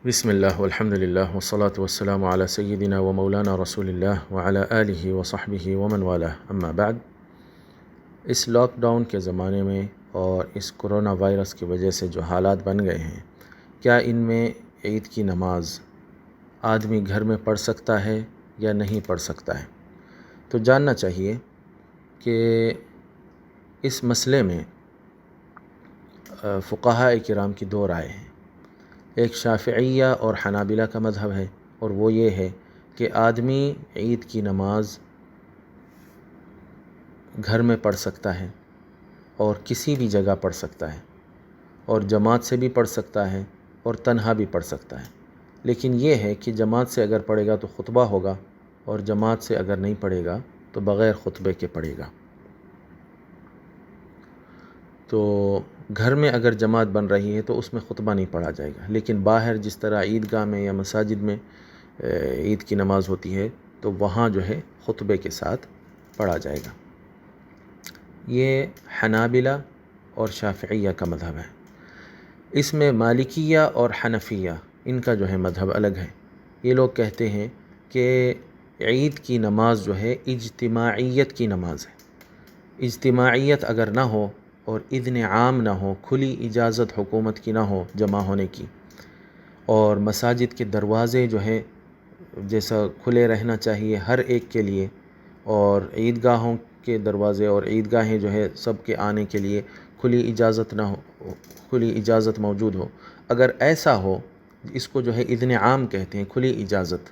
بسم اللہ والحمد للہ والصلاة والسلام علی سیدنا و مولانا رسول اللہ وعلی آلہ وصحبہ ومن والہ اما بعد۔ اس لاک ڈاؤن کے زمانے میں اور اس کرونا وائرس کی وجہ سے جو حالات بن گئے ہیں، کیا ان میں عید کی نماز آدمی گھر میں پڑھ سکتا ہے یا نہیں پڑھ سکتا ہے؟ تو جاننا چاہیے کہ اس مسئلے میں فقہاء کرام کی دو رائے ہیں۔ ایک شافعیہ اور حنابلہ کا مذہب ہے، اور وہ یہ ہے کہ آدمی عید کی نماز گھر میں پڑھ سکتا ہے اور کسی بھی جگہ پڑھ سکتا ہے، اور جماعت سے بھی پڑھ سکتا ہے اور تنہا بھی پڑھ سکتا ہے۔ لیکن یہ ہے کہ جماعت سے اگر پڑھے گا تو خطبہ ہوگا، اور جماعت سے اگر نہیں پڑھے گا تو بغیر خطبے کے پڑھے گا۔ تو گھر میں اگر جماعت بن رہی ہے تو اس میں خطبہ نہیں پڑھا جائے گا، لیکن باہر جس طرح عیدگاہ میں یا مساجد میں عید کی نماز ہوتی ہے تو وہاں جو ہے خطبے کے ساتھ پڑھا جائے گا۔ یہ حنابلہ اور شافعیہ کا مذہب ہے۔ اس میں مالکیہ اور حنفیہ ان کا جو ہے مذہب الگ ہے۔ یہ لوگ کہتے ہیں کہ عید کی نماز جو ہے اجتماعیت کی نماز ہے۔ اجتماعیت اگر نہ ہو اور اذن عام نہ ہو، کھلی اجازت حکومت کی نہ ہو جمع ہونے کی، اور مساجد کے دروازے جو ہے جیسا کھلے رہنا چاہیے ہر ایک کے لیے، اور عیدگاہوں کے دروازے اور عیدگاہیں جو ہے سب کے آنے کے لیے کھلی اجازت نہ ہو، کھلی اجازت موجود ہو، اگر ایسا ہو، اس کو جو ہے اذن عام کہتے ہیں، کھلی اجازت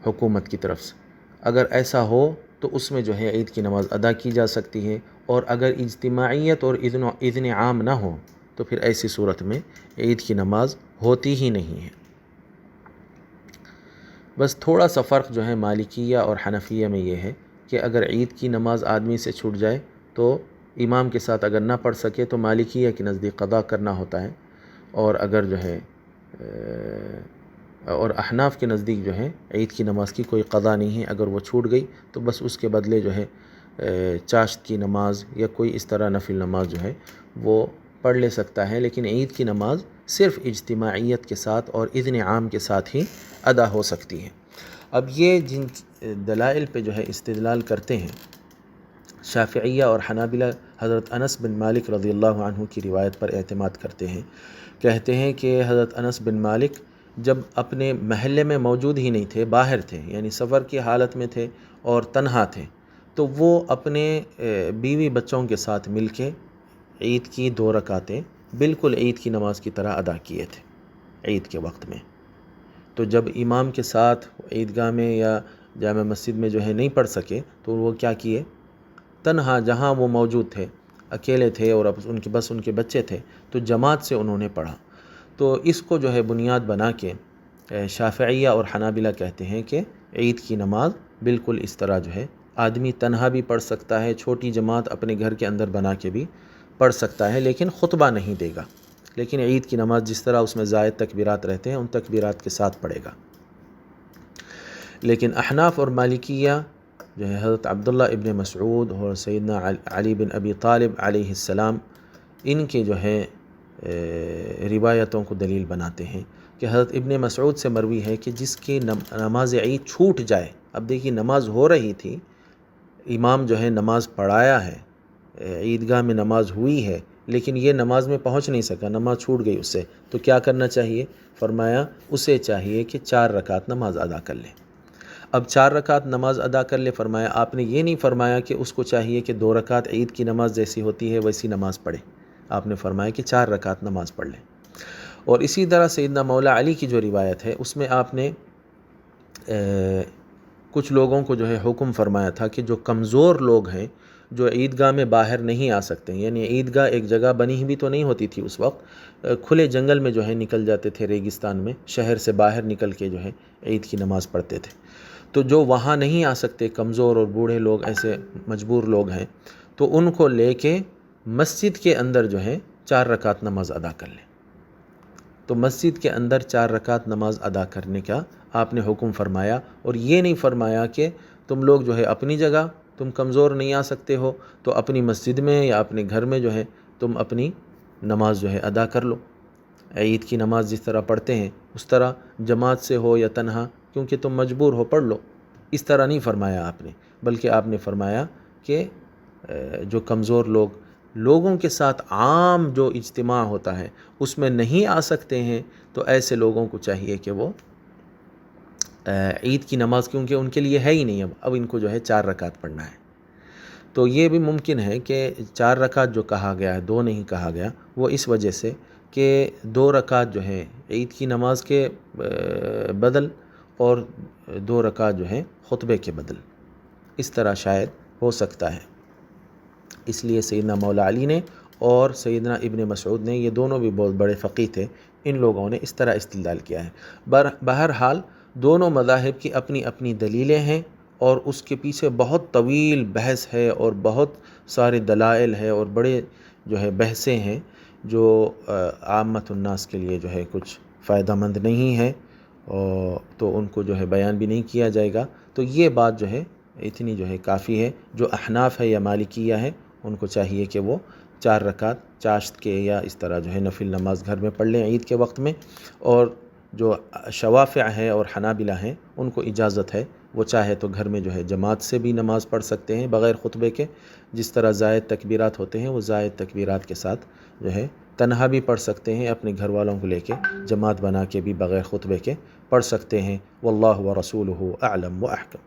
حکومت کی طرف سے، اگر ایسا ہو تو اس میں جو ہے عید کی نماز ادا کی جا سکتی ہے۔ اور اگر اجتماعیت اور اذن عام نہ ہو تو پھر ایسی صورت میں عید کی نماز ہوتی ہی نہیں ہے۔ بس تھوڑا سا فرق جو ہے مالکیہ اور حنفیہ میں یہ ہے کہ اگر عید کی نماز آدمی سے چھوٹ جائے تو امام کے ساتھ اگر نہ پڑھ سکے تو مالکیہ کے نزدیک قضا کرنا ہوتا ہے، اور اگر جو ہے اور احناف کے نزدیک جو ہے عید کی نماز کی کوئی قضا نہیں ہے، اگر وہ چھوٹ گئی تو بس اس کے بدلے جو ہے چاشت کی نماز یا کوئی اس طرح نفل نماز جو ہے وہ پڑھ لے سکتا ہے، لیکن عید کی نماز صرف اجتماعیت کے ساتھ اور اذن عام کے ساتھ ہی ادا ہو سکتی ہے۔ اب یہ جن دلائل پہ جو ہے استدلال کرتے ہیں، شافعیہ اور حنابلہ حضرت انس بن مالک رضی اللہ عنہ کی روایت پر اعتماد کرتے ہیں۔ کہتے ہیں کہ حضرت انس بن مالک جب اپنے محلے میں موجود ہی نہیں تھے، باہر تھے، یعنی سفر کی حالت میں تھے اور تنہا تھے، تو وہ اپنے بیوی بچوں کے ساتھ مل کے عید کی 2 رکعتیں بالکل عید کی نماز کی طرح ادا کیے تھے عید کے وقت میں۔ تو جب امام کے ساتھ عیدگاہ میں یا جامع مسجد میں جو ہے نہیں پڑھ سکے تو وہ کیا کیے، تنہا جہاں وہ موجود تھے، اکیلے تھے اور بس ان کے بچے تھے، تو جماعت سے انہوں نے پڑھا۔ تو اس کو جو ہے بنیاد بنا کے شافعیہ اور حنابلہ کہتے ہیں کہ عید کی نماز بالکل اس طرح جو ہے آدمی تنہا بھی پڑھ سکتا ہے، چھوٹی جماعت اپنے گھر کے اندر بنا کے بھی پڑھ سکتا ہے، لیکن خطبہ نہیں دے گا، لیکن عید کی نماز جس طرح اس میں زائد تکبیرات رہتے ہیں ان تکبیرات کے ساتھ پڑھے گا۔ لیکن احناف اور مالکیہ جو ہے حضرت عبداللہ ابن مسعود اور سیدنا علی بن ابی طالب علیہ السلام، ان کے جو ہے روایتوں کو دلیل بناتے ہیں کہ حضرت ابن مسعود سے مروی ہے کہ جس کی نماز عید چھوٹ جائے، اب دیکھیے نماز ہو رہی تھی، امام جو ہے نماز پڑھایا ہے، عیدگاہ میں نماز ہوئی ہے، لیکن یہ نماز میں پہنچ نہیں سکا، نماز چھوٹ گئی اس سے، تو کیا کرنا چاہیے؟ فرمایا اسے چاہیے کہ 4 رکعت نماز ادا کر لے۔ اب 4 رکعت نماز ادا کر لے، فرمایا آپ نے یہ نہیں فرمایا کہ اس کو چاہیے کہ 2 رکعت عید کی نماز جیسی ہوتی ہے ویسی نماز پڑھے، آپ نے فرمایا کہ 4 رکعت نماز پڑھ لے۔ اور اسی طرح سیدنا مولا علی کی جو روایت ہے اس میں آپ نے کچھ لوگوں کو جو ہے حکم فرمایا تھا کہ جو کمزور لوگ ہیں، جو عیدگاہ میں باہر نہیں آ سکتے، یعنی عیدگاہ ایک جگہ بنی بھی تو نہیں ہوتی تھی اس وقت، کھلے جنگل میں جو ہے نکل جاتے تھے، ریگستان میں، شہر سے باہر نکل کے جو ہے عید کی نماز پڑھتے تھے، تو جو وہاں نہیں آ سکتے، کمزور اور بوڑھے لوگ، ایسے مجبور لوگ ہیں، تو ان کو لے کے مسجد کے اندر جو ہے 4 رکعت نماز ادا کر لیں۔ تو مسجد کے اندر 4 رکعت نماز ادا کرنے کا آپ نے حکم فرمایا، اور یہ نہیں فرمایا کہ تم لوگ جو ہے اپنی جگہ تم کمزور نہیں آ سکتے ہو تو اپنی مسجد میں یا اپنے گھر میں جو ہے تم اپنی نماز جو ہے ادا کر لو، عید کی نماز جس طرح پڑھتے ہیں اس طرح جماعت سے ہو یا تنہا، کیونکہ تم مجبور ہو پڑھ لو، اس طرح نہیں فرمایا آپ نے، بلکہ آپ نے فرمایا کہ جو کمزور لوگوں کے ساتھ عام جو اجتماع ہوتا ہے اس میں نہیں آ سکتے ہیں، تو ایسے لوگوں کو چاہیے کہ وہ عید کی نماز، کیونکہ ان کے لیے ہے ہی نہیں، اب ان کو جو ہے 4 رکعت پڑھنا ہے، تو یہ بھی ممکن ہے کہ 4 رکعت جو کہا گیا ہے 2 نہیں کہا گیا، وہ اس وجہ سے کہ 2 رکعت جو ہے عید کی نماز کے بدل اور 2 رکعت جو ہیں خطبے کے بدل، اس طرح شاید ہو سکتا ہے۔ اس لیے سیدنا مولا علی نے اور سیدنا ابن مسعود نے، یہ دونوں بھی بہت بڑے فقیہ تھے، ان لوگوں نے اس طرح استدلال کیا ہے۔ بہرحال دونوں مذاہب کی اپنی اپنی دلیلیں ہیں، اور اس کے پیچھے بہت طویل بحث ہے اور بہت سارے دلائل ہے اور بڑے جو ہے بحثیں ہیں، جو عامت الناس کے لیے جو ہے کچھ فائدہ مند نہیں ہے، تو ان کو جو ہے بیان بھی نہیں کیا جائے گا۔ تو یہ بات جو ہے اتنی جو ہے کافی ہے۔ جو احناف ہے یا مالکیہ ہے، ان کو چاہیے کہ وہ 4 رکعت چاشت کے یا اس طرح جو ہے نفل نماز گھر میں پڑھ لیں عید کے وقت میں، اور جو شوافع ہے اور حنابلہ ہیں ان کو اجازت ہے، وہ چاہے تو گھر میں جو ہے جماعت سے بھی نماز پڑھ سکتے ہیں بغیر خطبے کے، جس طرح زائد تکبیرات ہوتے ہیں وہ زائد تکبیرات کے ساتھ جو ہے تنہا بھی پڑھ سکتے ہیں، اپنے گھر والوں کو لے کے جماعت بنا کے بھی بغیر خطبے کے پڑھ سکتے ہیں۔ واللہ ورسولہ اعلم و احکم۔